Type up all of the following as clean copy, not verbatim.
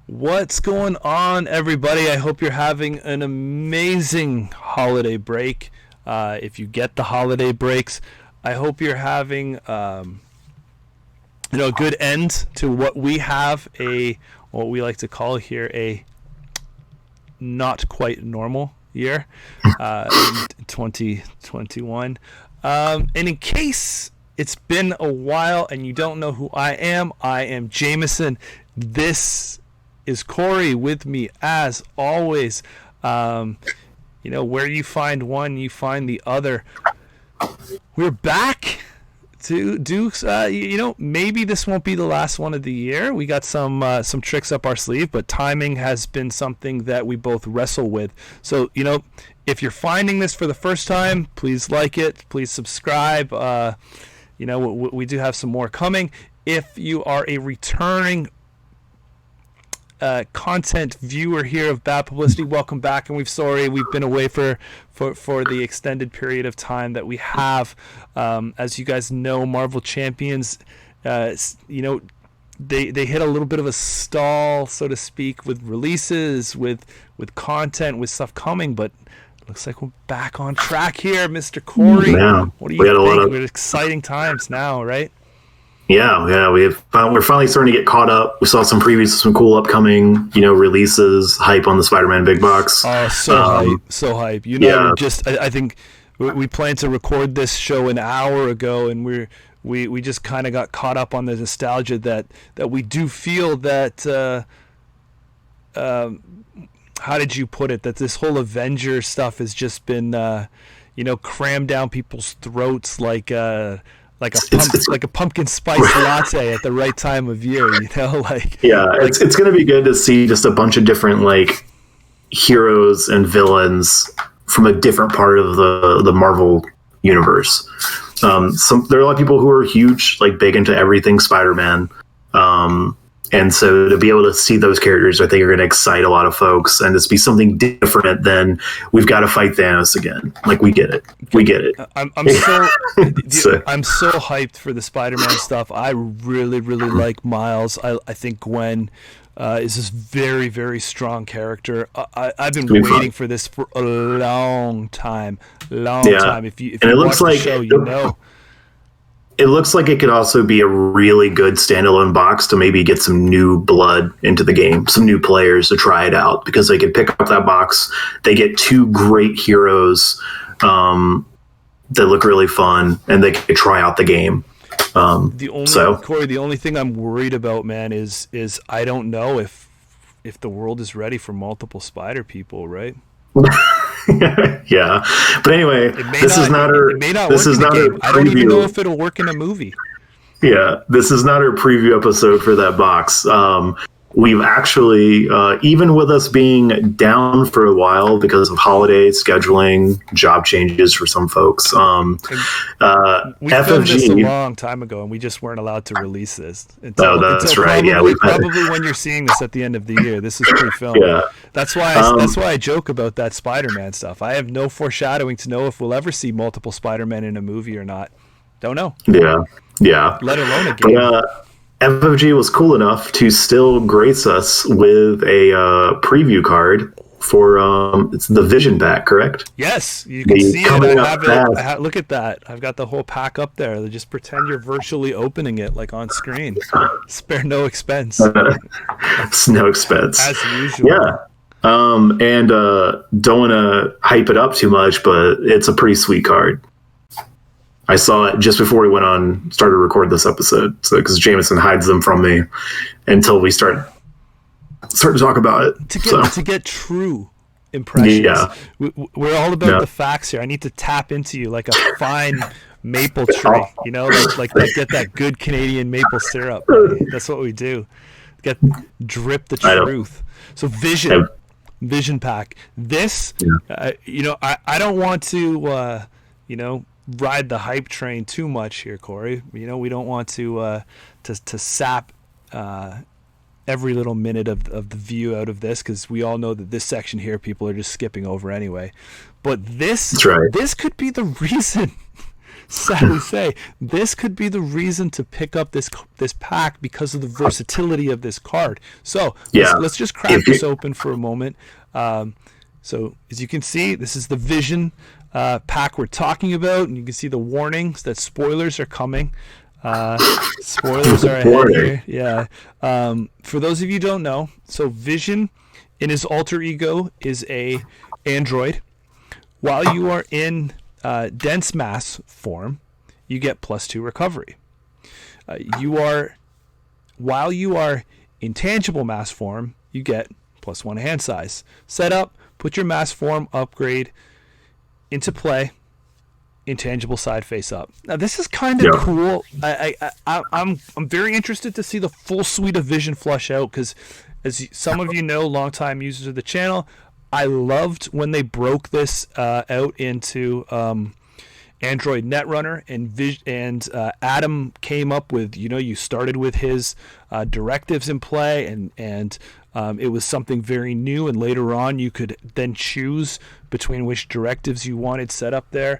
What's going on, everybody? I hope you're having an amazing holiday break. If you get the holiday breaks, I hope you're having a good end to what we have, what we like to call here a not quite normal year in 2021. And in case it's been a while and you don't know who I am Jameson. This is Corey with me as always. Where you find one, you find the other. We're back to do, maybe this won't be the last one of the year. We got some tricks up our sleeve, but timing has been something that we both wrestle with. So, if you're finding this for the first time, please like it, please subscribe. We do have some more coming. If you are a returning content viewer here of Bad Publicity, welcome back, and we've been away for the extended period of time that we have. As you guys know, Marvel Champions, they hit a little bit of a stall, so to speak, with releases, with content, with stuff coming, but looks like we're back on track here, Mr. Corey. Yeah. What do you think? We're exciting times now, right? Yeah. We're finally starting to get caught up. We saw some previews of some cool upcoming, releases, hype on the Spider-Man big box. Oh, so hype. I think we planned to record this show an hour ago, and we just kind of got caught up on the nostalgia that we do feel that. How did you put it? That this whole Avengers stuff has just been, crammed down people's throats like a pumpkin spice latte at the right time of year. It's going to be good to see just a bunch of different heroes and villains from a different part of the Marvel universe. There are a lot of people who are huge, big into everything Spider-Man. And so to be able to see those characters, I think, are going to excite a lot of folks, and this be something different than we've got to fight Thanos again. We get it. I'm so hyped for the Spider-Man stuff. I really, really like Miles. I think Gwen is this very, very strong character. I've been waiting for this for a long time. If you watch the show, It looks like it could also be a really good standalone box to maybe get some new blood into the game, some new players to try it out, because they could pick up that box. They get two great heroes that look really fun, and they could try out the game. Corey, the only thing I'm worried about, man, is I don't know if the world is ready for multiple Spider people, right? Yeah, but anyway, this is not our preview. I don't even know if it'll work in a movie. Yeah, this is not our preview episode for that box. We've actually, even with us being down for a while because of holiday scheduling, job changes for some folks, we FFG filmed this a long time ago, and we just weren't allowed to release this. That's right. Probably when you're seeing this at the end of the year, this is pre-filmed. Yeah. That's why I joke about that Spider-Man stuff. I have no foreshadowing to know if we'll ever see multiple Spider-Men in a movie or not. Don't know. Yeah. Let alone a game. But, FFG was cool enough to still grace us with a preview card for it's the Vision Pack, correct? Yes, you can see it. I have it. Look at that. I've got the whole pack up there. Just pretend you're virtually opening it on screen. Spare no expense. It's no expense. As usual. Yeah. And don't want to hype it up too much, but it's a pretty sweet card. I saw it just before we started to record this episode. So, because Jameson hides them from me until we start to talk about it. To get true impressions. Yeah. We're all about the facts here. I need to tap into you like a fine maple tree, like get that good Canadian maple syrup. That's what we do. Drip the truth. So Vision Pack. This, I don't want to, ride the hype train too much here, Corey. We don't want to sap every little minute of the view out of this, because we all know that this section here people are just skipping over anyway. But this could be the reason sadly say, this could be the reason to pick up this pack because of the versatility of this card. So let's just crack this open for a moment. So as you can see, this is the Vision pack we're talking about, and you can see the warnings that spoilers are coming. Spoilers are ahead here. Yeah. For those of you who don't know, so Vision in his alter ego is a android. While you are in dense mass form, you get +2 recovery. While you are in tangible mass form, you get +1 hand size. Set up, put your mass form upgrade into play. Intangible side face up. Now this is kind of cool. I'm very interested to see the full suite of Vision flush out, because as some of you know, longtime users of the channel, I loved when they broke this out into Android Netrunner, and Adam came up with, you started with his directives in play, and it was something very new, and later on you could then choose between which directives you wanted set up there.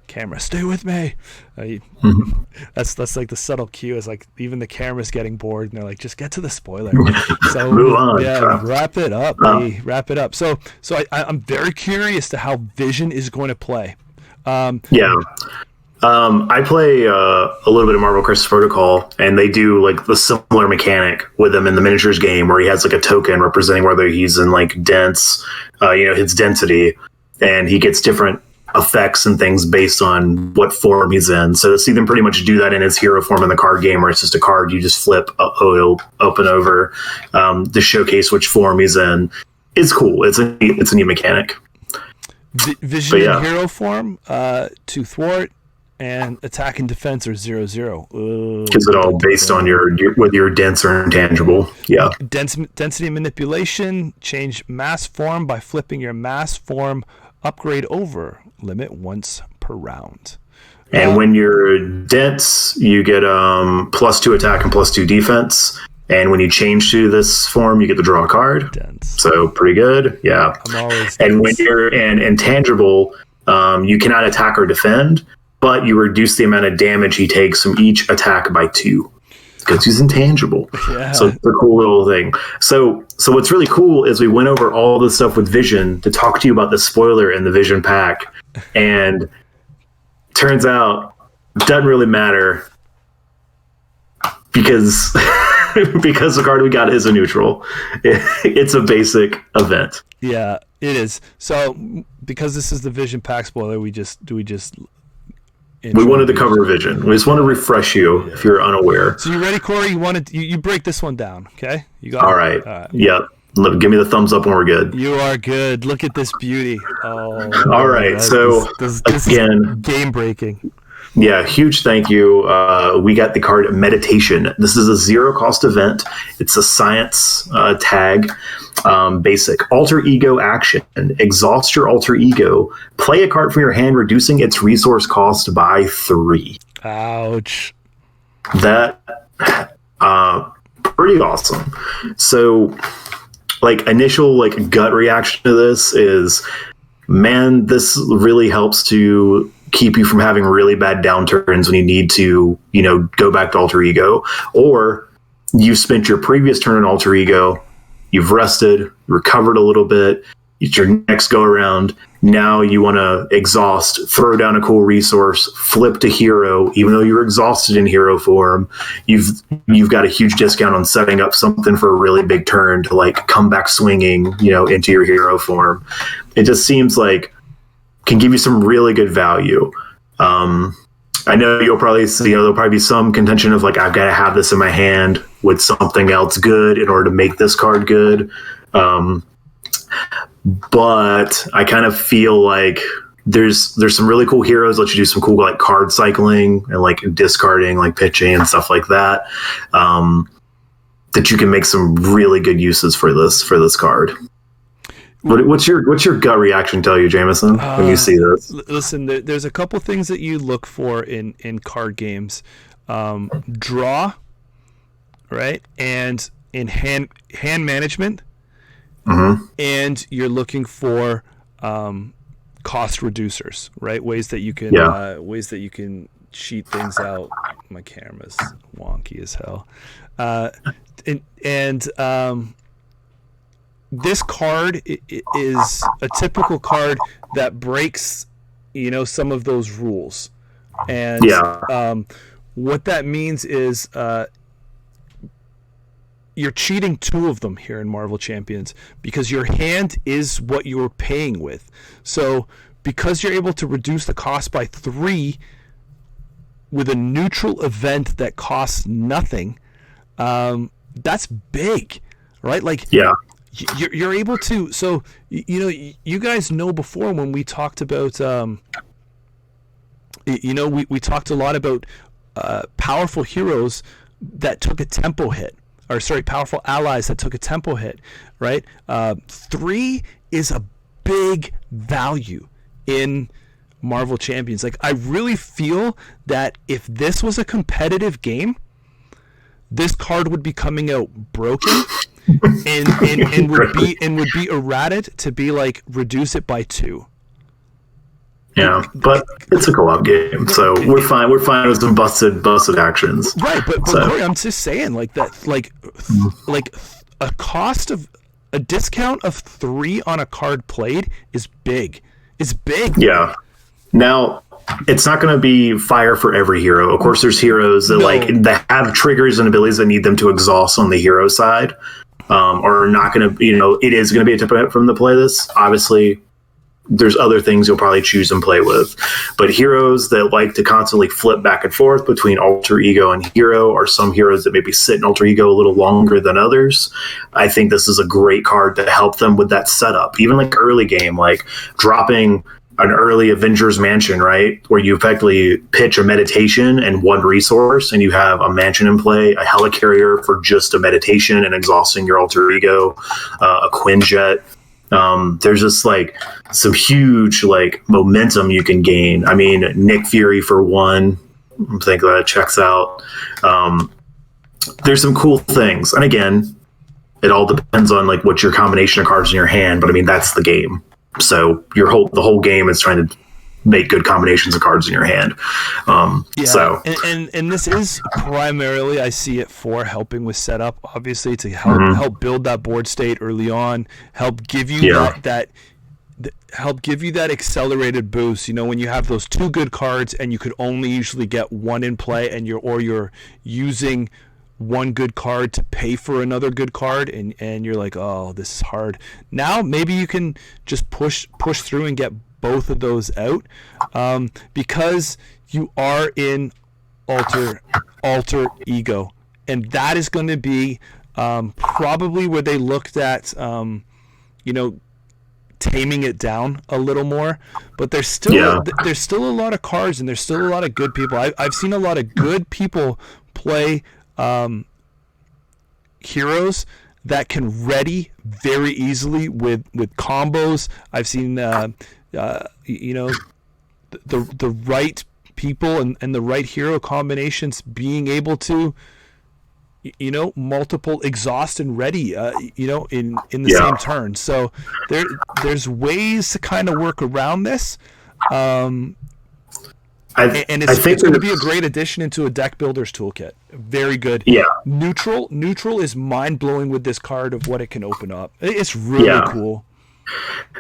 Camera, stay with me. That's like the subtle cue, is like even the camera's getting bored and they're like, just get to the spoiler. So move on. Wrap it up. Wrap it up. So I'm very curious to how Vision is going to play. I play a little bit of Marvel Crisis Protocol, and they do like the similar mechanic with him in the miniatures game, where he has like a token representing whether he's in like dense, his density, and he gets different effects and things based on what form he's in. So to see them pretty much do that in his hero form in the card game, where it's just a card you just flip open over to showcase which form he's in, is cool. It's a neat mechanic. Vision in hero form, to thwart, and attack and defense are 0/0. Is it all based on whether you're dense or intangible? Yeah. Density manipulation, change mass form by flipping your mass form upgrade over, limit once per round. And when you're dense, you get +2 attack and +2 defense. And when you change to this form, you get to draw a card. Dense. So pretty good. Yeah. And when you're in intangible, you cannot attack or defend, but you reduce the amount of damage he takes from each attack by 2. Because he's intangible. Yeah. So it's a cool little thing. So what's really cool is we went over all this stuff with Vision to talk to you about the spoiler in the Vision pack. And turns out it doesn't really matter, because the card we got is a neutral. It's a basic event. Yeah, it is. So because this is the Vision pack spoiler, we wanted to cover Vision. We just want to refresh you if you're unaware. So you ready, Corey? You break this one down, okay? You got all right. Yep. Give me the thumbs up when we're good. You are good. Look at this beauty. Oh. All right. This again, is game breaking. Yeah, huge thank you. We got the card Meditation. This is a 0-cost event. It's a science tag. Basic. Alter ego action. Exhaust your alter ego. Play a card from your hand, reducing its resource cost by 3. Ouch. That, pretty awesome. So, initial, gut reaction to this is, man, this really helps to keep you from having really bad downturns when you need to, go back to alter ego, or you spent your previous turn in alter ego, you've rested, recovered a little bit, it's your next go around, now you want to exhaust, throw down a cool resource, flip to hero, even though you're exhausted in hero form, you've got a huge discount on setting up something for a really big turn to come back swinging, into your hero form. It just seems can give you some really good value. I know you'll probably see, there'll probably be some contention of I've got to have this in my hand with something else good in order to make this card good. But I kind of feel there's some really cool heroes that let you do some cool card cycling and discarding, pitching and stuff like that. That you can make some really good uses for this card. What's your gut reaction tell you, Jameson, when you see this? Listen, there's a couple things that you look for in card games. Draw, right? And in hand management. Mm-hmm. And you're looking for cost reducers, right? Ways that you can cheat things out. My camera's wonky as hell. This card is a typical card that breaks, some of those rules. And what that means is you're cheating 2 of them here in Marvel Champions because your hand is what you're paying with. So because you're able to reduce the cost by 3 with a neutral event that costs nothing, that's big, right? Like, you're able to. So you guys know before when we talked about, we talked a lot about powerful heroes that took a tempo hit. Or sorry, powerful allies that took a tempo hit, right? 3 is a big value in Marvel Champions. Like, I really feel that if this was a competitive game, this card would be coming out broken and would be errated to be like reduce it by 2. Yeah, but it's a co-op game, so we're fine. We're fine with some busted actions. Right, but Corey, I'm just saying, like that, like a cost of a discount of 3 on a card played is big. It's big. Yeah. Now, it's not going to be fire for every hero. Of course, there's heroes that have triggers and abilities that need them to exhaust on the hero side, or not going to. It is going to be a template from the play this. Obviously, there's other things you'll probably choose and play with. But heroes that like to constantly flip back and forth between alter ego and hero, or some heroes that maybe sit in alter ego a little longer than others, I think this is a great card to help them with that setup. Even like early game, like dropping an early Avengers Mansion, right? Where you effectively pitch a meditation and 1 resource, and you have a mansion in play, a helicarrier for just a meditation and exhausting your alter ego, a Quinjet. There's just like some huge like momentum you can gain. I mean, Nick Fury for 1, I think that checks out. There's some cool things, and again, it all depends on like what your combination of cards in your hand. But I mean, that's the game. So the whole game is trying to make good combinations of cards in your hand. So and this is primarily, I see it for helping with setup, obviously, to help build that board state early on, help give you help give you that accelerated boost. When you have those 2 good cards and you could only usually get 1 in play, and you're using 1 good card to pay for another good card, and you're like, oh, this is hard. Now maybe you can just push through and get both of those out, because you are in alter ego, and that is going to be probably where they looked at taming it down a little more. But there's still a lot of cards, and there's still a lot of good people. I've seen a lot of good people play heroes that can ready very easily with combos. I've seen the right people and the right hero combinations being able to multiple exhaust and ready in the same turn. So there's ways to kind of work around this. I think it's going to be a great addition into a deck builder's toolkit. Very good. Yeah. Neutral is mind blowing with this card of what it can open up. It's really cool.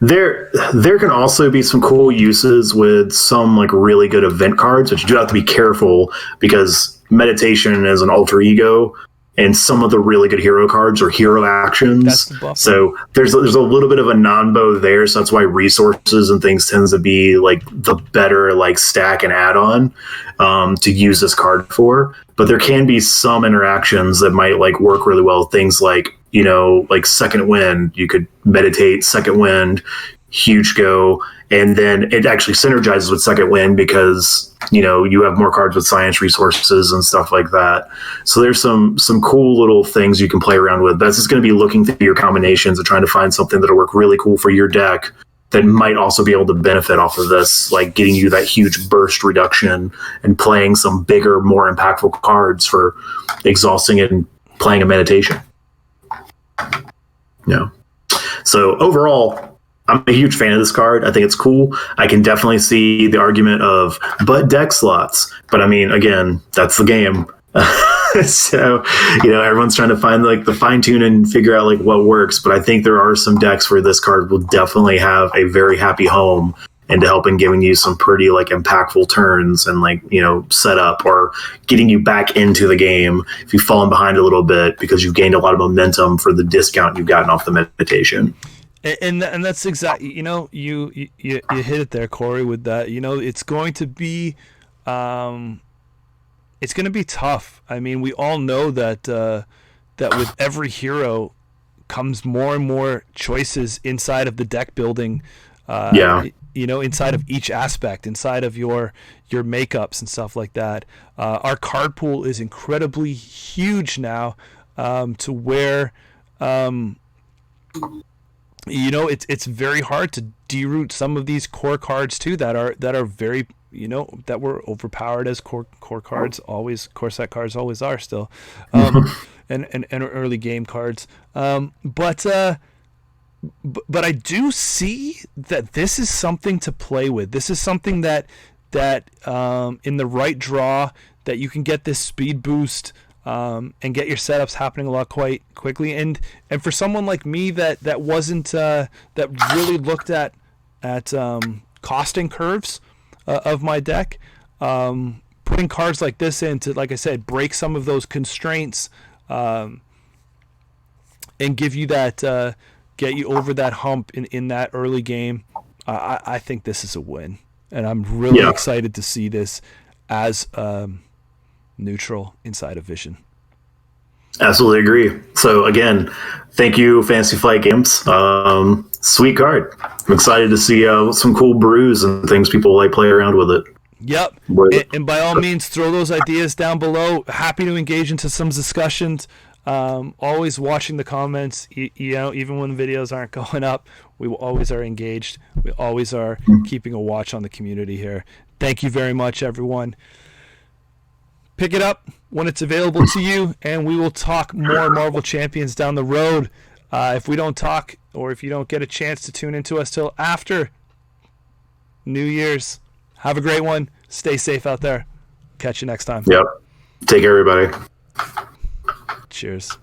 There can also be some cool uses with some like really good event cards, but you do have to be careful because meditation is an alter ego, and some of the really good hero cards are hero actions. So there's a little bit of a non-bow there. So that's why resources and things tends to be like the better like stack and add-on to use this card for. But there can be some interactions that might like work really well. Things like, like Second Wind. You could meditate Second Wind, huge go, and then it actually synergizes with Second Wind because you have more cards with science resources and stuff like that. So there's some cool little things you can play around with. That's just going to be looking through your combinations and trying to find something that'll work really cool for your deck that might also be able to benefit off of this, like getting you that huge burst reduction and playing some bigger, more impactful cards for exhausting it and playing a meditation. So overall, I'm a huge fan of this card. I think it's cool. I can definitely see the argument of, but deck slots. But I mean, again, that's the game. So, everyone's trying to find like the fine tune and figure out like what works. But I think there are some decks where this card will definitely have a very happy home into helping giving you some pretty like impactful turns and like, set up or getting you back into the game if you've fallen behind a little bit because you've gained a lot of momentum for the discount you've gotten off the meditation. And that's exactly, you hit it there, Corey, with that. It's going to be tough. I mean, we all know that that with every hero comes more and more choices inside of the deck building. Inside of each aspect, inside of your makeups and stuff like that. Our card pool is incredibly huge now, to where it's very hard to deroot some of these core cards too that are very that were overpowered as core cards, always core set cards always are still, and early game cards. But I do see that this is something to play with. This is something that in the right draw that you can get this speed boost and get your setups happening a lot quite quickly. And for someone like me that wasn't that really looked at costing curves of my deck, putting cards like this in to, like I said, break some of those constraints and give you that. Get you over that hump in that early game. I think this is a win, and I'm really excited to see this as neutral inside of Vision. Absolutely agree. So again, thank you, Fantasy Flight Games. Sweet card. I'm excited to see some cool brews and things people like play around with it. Yep. And by all means, throw those ideas down below. Happy to engage into some discussions. Always watching the comments, even when videos aren't going up, we always are engaged. We always are keeping a watch on the community here. Thank you very much, everyone. Pick it up when it's available to you, and we will talk more Marvel Champions down the road. If we don't talk, or if you don't get a chance to tune into us till after New Year's, have a great one. Stay safe out there. Catch you next time. Yep. Take care, everybody. Cheers.